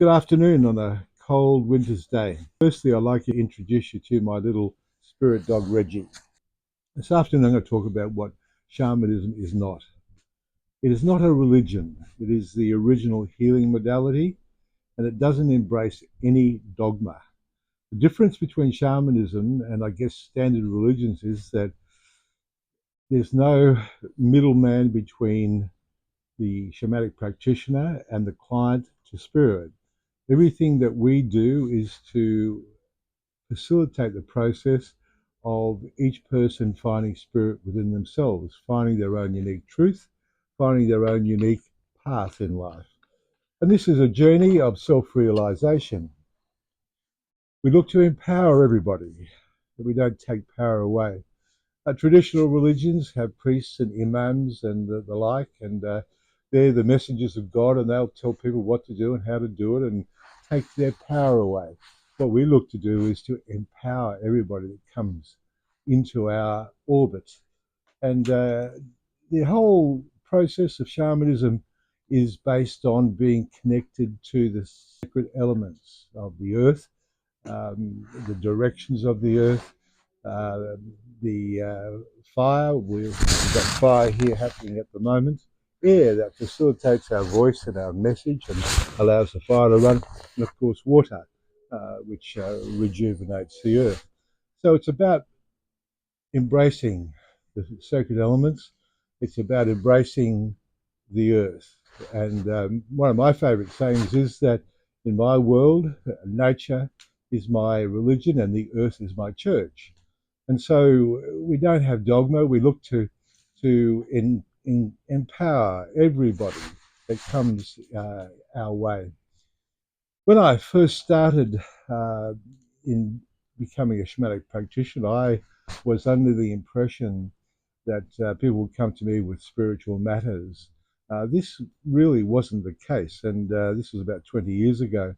Good afternoon on a cold winter's day. Firstly, I'd like to introduce you to my little spirit dog, Reggie. This afternoon, I'm going to talk about what shamanism is not. It is not a religion. It is the original healing modality, and it doesn't embrace any dogma. The difference between shamanism and, I guess, standard religions is that there's no middleman between the shamanic practitioner and the client to spirit. Everything that we do is to facilitate the process of each person finding spirit within themselves, finding their own unique truth, finding their own unique path in life. And this is a journey of self-realization. We look to empower everybody, that we don't take power away. Traditional religions have priests and imams and the like, and they're the messengers of God, and they'll tell people what to do and how to do it and take their power away. What we look to do is to empower everybody that comes into our orbit. And the whole process of shamanism is based on being connected to the sacred elements of the earth, the directions of the earth, uh, the fire. We've got fire here happening at the moment. Air that facilitates our voice and our message and allows the fire to run. And of course, water, which rejuvenates the earth. So it's about embracing the sacred elements. It's about embracing the earth. And one of my favorite sayings is that in my world, nature is my religion and the earth is my church. And so we don't have dogma. We look to empower everybody that comes our way. When I first started in becoming a shamanic practitioner, I was under the impression that people would come to me with spiritual matters. This really wasn't the case, and this was about 20 years ago.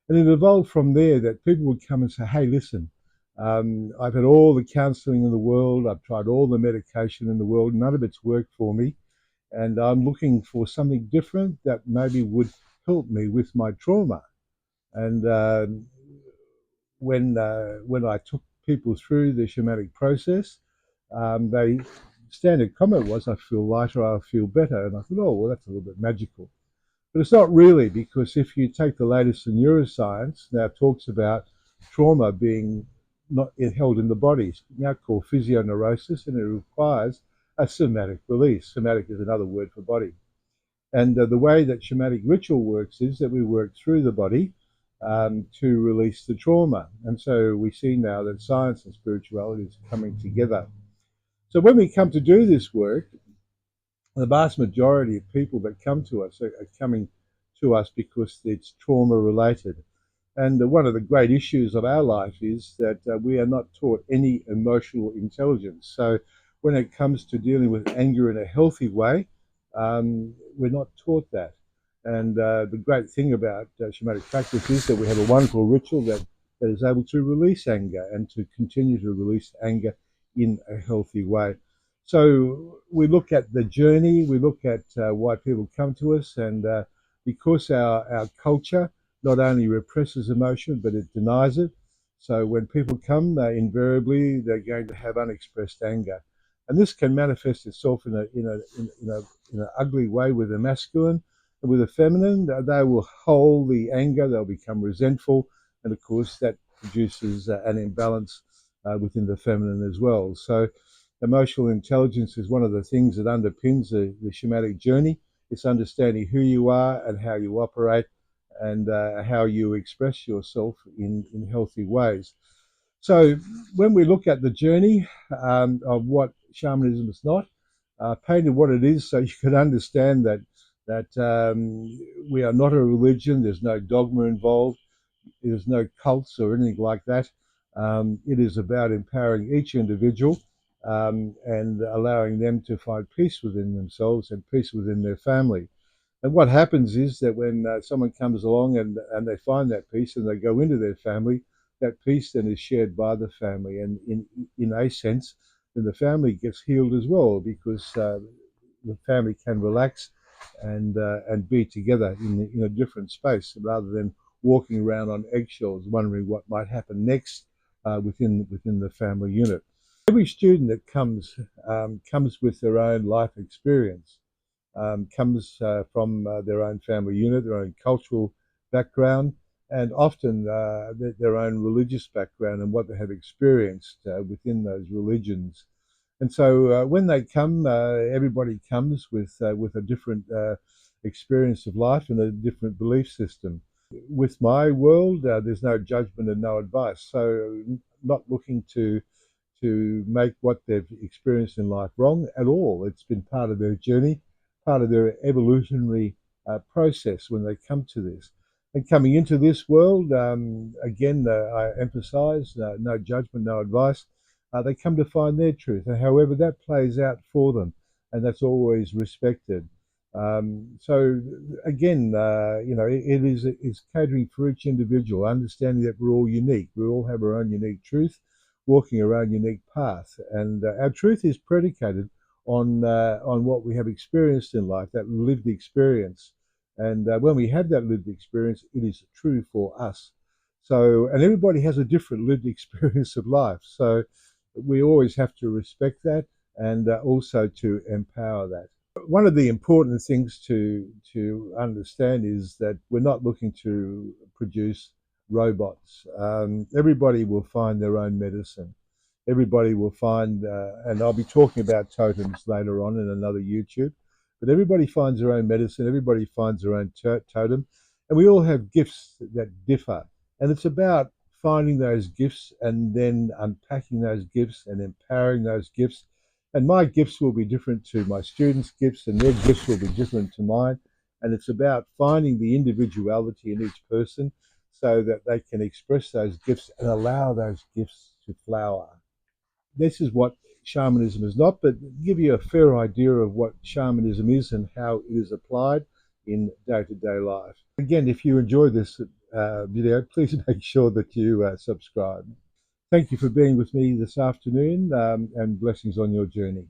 And it evolved from there that people would come and say, hey, listen, I've had all the counseling in the world, I've tried all the medication in the world, none of it's worked for me, and I'm looking for something different that maybe would help me with my trauma. And when I took people through the shamanic process, they standard comment was, I feel lighter, I feel better. And I thought, oh, well, that's a little bit magical. But it's not really, because if you take the latest in neuroscience, now it talks about trauma being not held in the body, it's now called physioneurosis, and it requires a somatic release. Somatic is another word for body. And the way that shamanic ritual works is that we work through the body to release the trauma. And so we see now that science and spirituality is coming together. So when we come to do this work, the vast majority of people that come to us are coming to us because it's trauma related. And one of the great issues of our life is that we are not taught any emotional intelligence. So when it comes to dealing with anger in a healthy way, we're not taught that. And the great thing about shamanic practice is that we have a wonderful ritual that is able to release anger and to continue to release anger in a healthy way. So we look at the journey, we look at why people come to us, and because our culture not only represses emotion, but it denies it. So when people come, invariably they're going to have unexpressed anger, and this can manifest itself in an ugly way with the masculine. And with the feminine, they will hold the anger, they'll become resentful, and of course that produces an imbalance within the feminine as well. So emotional intelligence is one of the things that underpins the shamanic journey. It's understanding who you are and how you operate, and how you express yourself in healthy ways. So when we look at the journey of what shamanism is not, painted what it is so you can understand that we are not a religion, there's no dogma involved, there's no cults or anything like that. It is about empowering each individual and allowing them to find peace within themselves and peace within their family. And what happens is that when someone comes along and they find that peace and they go into their family, that peace then is shared by the family. And in a sense, then the family gets healed as well, because the family can relax and be together in a different space rather than walking around on eggshells, wondering what might happen next within the family unit. Every student that comes with their own life experience, comes from their own family unit, their own cultural background, and often their own religious background and what they have experienced within those religions. And so when they come, everybody comes with a different experience of life and a different belief system. With my world, there's no judgment and no advice. So not looking to make what they've experienced in life wrong at all. It's been part of their journey, part of their evolutionary process when they come to this. And coming into this world, again, I emphasize no judgment, no advice. They come to find their truth, and however that plays out for them, and that's always respected. So again, it's catering for each individual, understanding that we're all unique. We all have our own unique truth, walking around unique path, and our truth is predicated on what we have experienced in life, that lived experience. And when we have that lived experience, it is true for us. So, and everybody has a different lived experience of life. So, we always have to respect that and also to empower that. One of the important things to understand is that we're not looking to produce robots. Everybody will find their own medicine. Everybody will find, and I'll be talking about totems later on in another YouTube, but everybody finds their own medicine. Everybody finds their own totem, and we all have gifts that differ. And it's about finding those gifts and then unpacking those gifts and empowering those gifts. And my gifts will be different to my students' gifts, and their gifts will be different to mine. And it's about finding the individuality in each person so that they can express those gifts and allow those gifts to flower. This is what shamanism is not, but give you a fair idea of what shamanism is and how it is applied in day-to-day life. Again, if you enjoy this video, please make sure that you subscribe. Thank you for being with me this afternoon, and blessings on your journey.